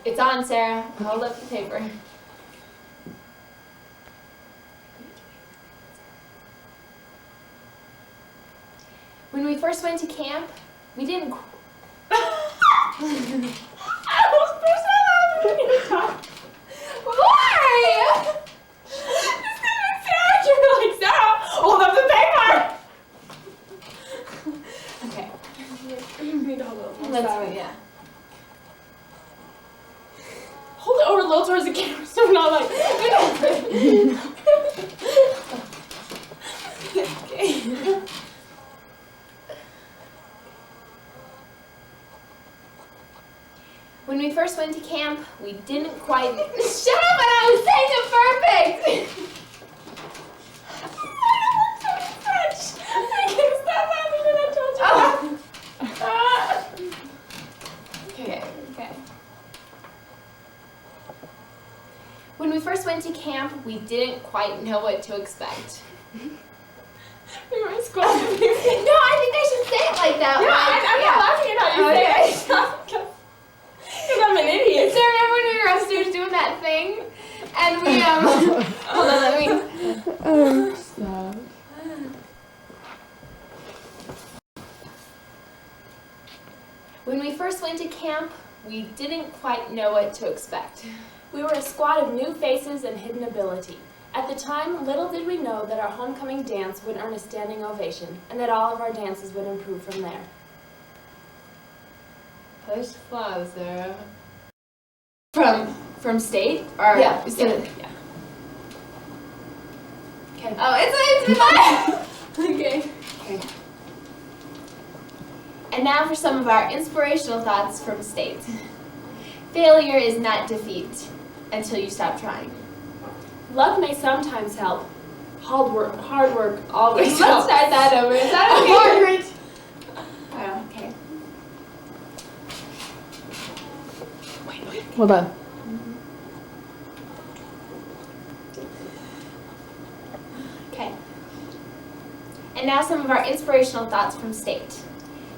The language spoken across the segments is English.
It's on, Sarah. Hold up the paper. When we first went to camp, we didn't... Why? Hold up the paper! Okay. You need to hold it a little Let's side. yeah. Hold it over a little towards the camera so we're not like... Okay. When we first went to camp, we didn't quite... Shut up when I was saying it perfect! I can't stop laughing when I told you. Okay. When we first went to camp, we didn't quite know what to expect. We were in school. No, No, I think I should say it like that. I'm not laughing at how you say it. Because I'm an idiot. So remember when we were upstairs doing that thing? And we, hold on, let me... Stop. When we first went to camp, we didn't quite know what to expect. We were a squad of new faces and hidden ability. At the time, little did we know that our homecoming dance would earn a standing ovation, and that all of our dances would improve from there. Push pause, Sarah. From state? Or Yeah. Yeah. Okay. Oh, it's fine! Okay. And now for some of our inspirational thoughts from state. Failure is not defeat until you stop trying. Luck may sometimes help. Hard work always Let's helps. start that over. Is that okay? Margaret! Oh, okay. Hold on. Okay. And now some of our inspirational thoughts from state.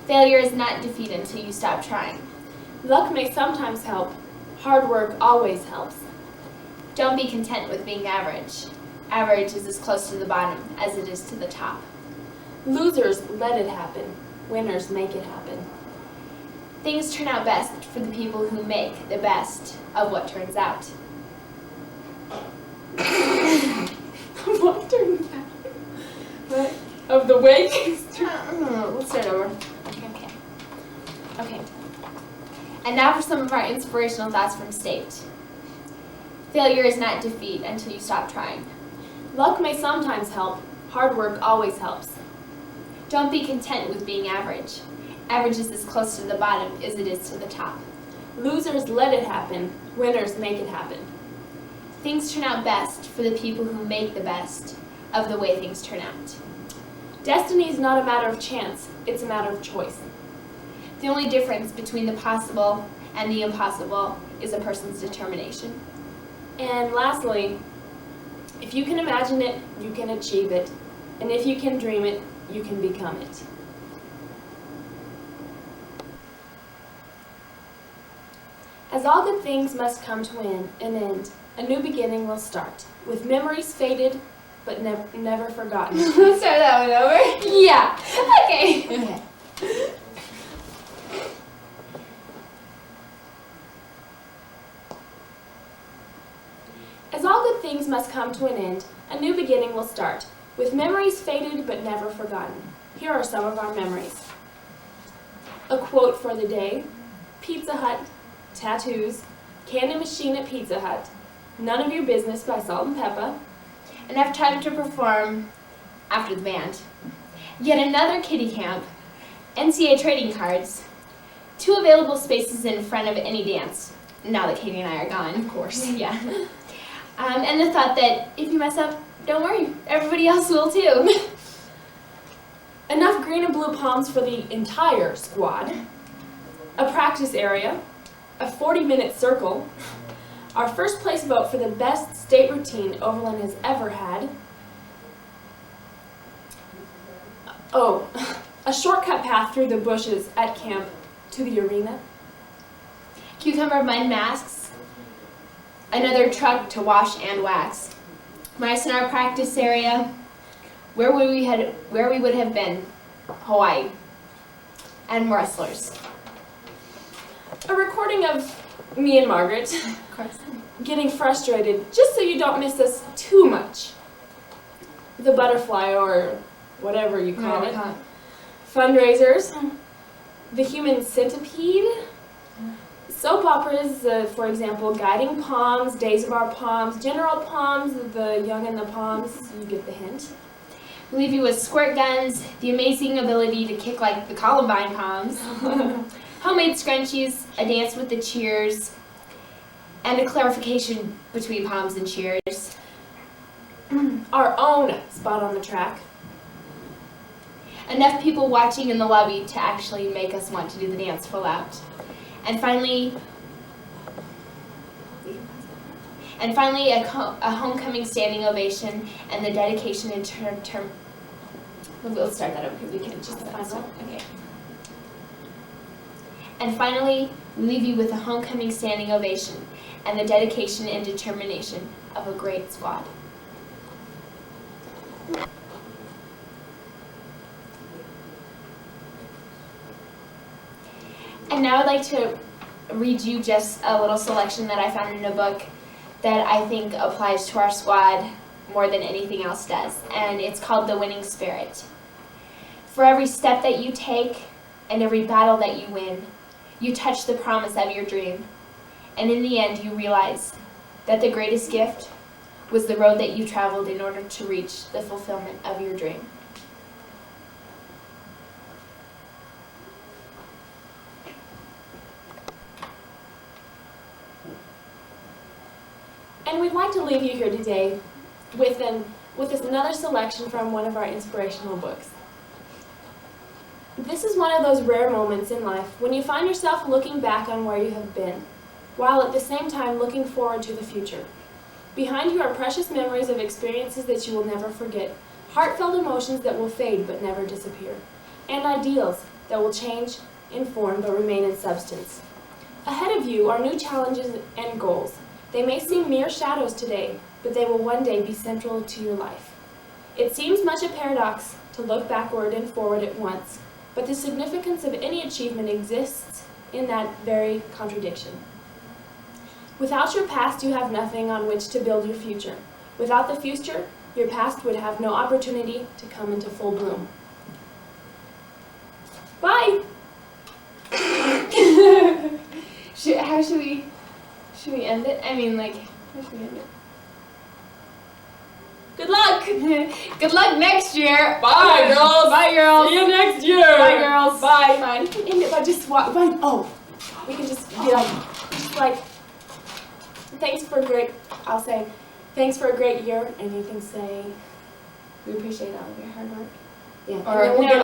Failure is not defeat until you stop trying. Luck may sometimes help. Hard work always helps. Don't be content with being average. Average is as close to the bottom as it is to the top. Losers let it happen. Winners make it happen. Things turn out best for the people who make the best of what turns out. What turns out? What? Of the way things turn out. Let's start over. Okay. And now for some of our inspirational thoughts from state. Failure is not defeat until you stop trying. Luck may sometimes help. Hard work always helps. Don't be content with being average. Average is as close to the bottom as it is to the top. Losers let it happen. Winners make it happen. Things turn out best for the people who make the best of the way things turn out. Destiny is not a matter of chance. It's a matter of choice. The only difference between the possible and the impossible is a person's determination. And lastly, if you can imagine it, you can achieve it. And if you can dream it, you can become it. As all good things must come to an end, a new beginning will start, with memories faded but never forgotten. Let's start that one over. Yeah. Okay. As all good things must come to an end, a new beginning will start, with memories faded but never forgotten. Here are some of our memories. A quote for the day: Pizza Hut, tattoos, candy machine at Pizza Hut, None of Your Business by Salt and Peppa, Enough time to perform after the band. Yet another kiddie camp. NCA trading cards. 2 available spaces in front of any dance. Now that Katie and I are gone, of course. Yeah. And the thought that if you mess up, don't worry, everybody else will too. enough green and blue palms for the entire squad, a practice area, a 40-minute circle, our first place vote for the best state routine Overland has ever had, a shortcut path through the bushes at camp to the arena, Cucumber mud masks another truck to wash and wax. Mice in our practice area, where we would have been, Hawaii, and wrestlers. A recording of me and Margaret Of course. getting frustrated just so you don't miss us too much. The butterfly, or whatever you call it. Fundraisers. The human centipede. Soap operas, for example, Guiding Palms, Days of Our Palms, General Palms, The Young and the Palms, you get the hint. We leave you with squirt guns, the amazing ability to kick like the Columbine Palms, homemade scrunchies, a dance with the cheers, and a clarification between palms and cheers. Our own spot on the track. Enough people watching in the lobby to actually make us want to do the dance full out. And finally, a homecoming standing ovation and the dedication in term. We'll start that over because we can't just the final. Okay. And finally, we leave you with a homecoming standing ovation and the dedication and determination of a great squad. And now I'd like to read you just a little selection that I found in a book that I think applies to our squad more than anything else does. And it's called The Winning Spirit. For every step that you take and every battle that you win, you touch the promise of your dream. And in the end, you realize that the greatest gift was the road that you traveled in order to reach the fulfillment of your dream. And we'd like to leave you here today with this another selection from one of our inspirational books. This is one of those rare moments in life when you find yourself looking back on where you have been, while at the same time looking forward to the future. Behind you are precious memories of experiences that you will never forget, heartfelt emotions that will fade but never disappear, and ideals that will change in form but remain in substance. Ahead of you are new challenges and goals. They may seem mere shadows today, but they will one day be central to your life. It seems much a paradox to look backward and forward at once, but the significance of any achievement exists in that very contradiction. Without your past, you have nothing on which to build your future. Without the future, your past would have no opportunity to come into full bloom. Bye! How should we end it? I mean, like, how should we end it? Good luck! Good luck next year! Bye, girls! Bye, girls! See you next year! Bye, girls! Bye! Bye. And if I just walk by, we can just be like, thanks for a great, I'll say, thanks for a great year, and you can say, We appreciate all of your hard work. yeah. Or, and then we'll no,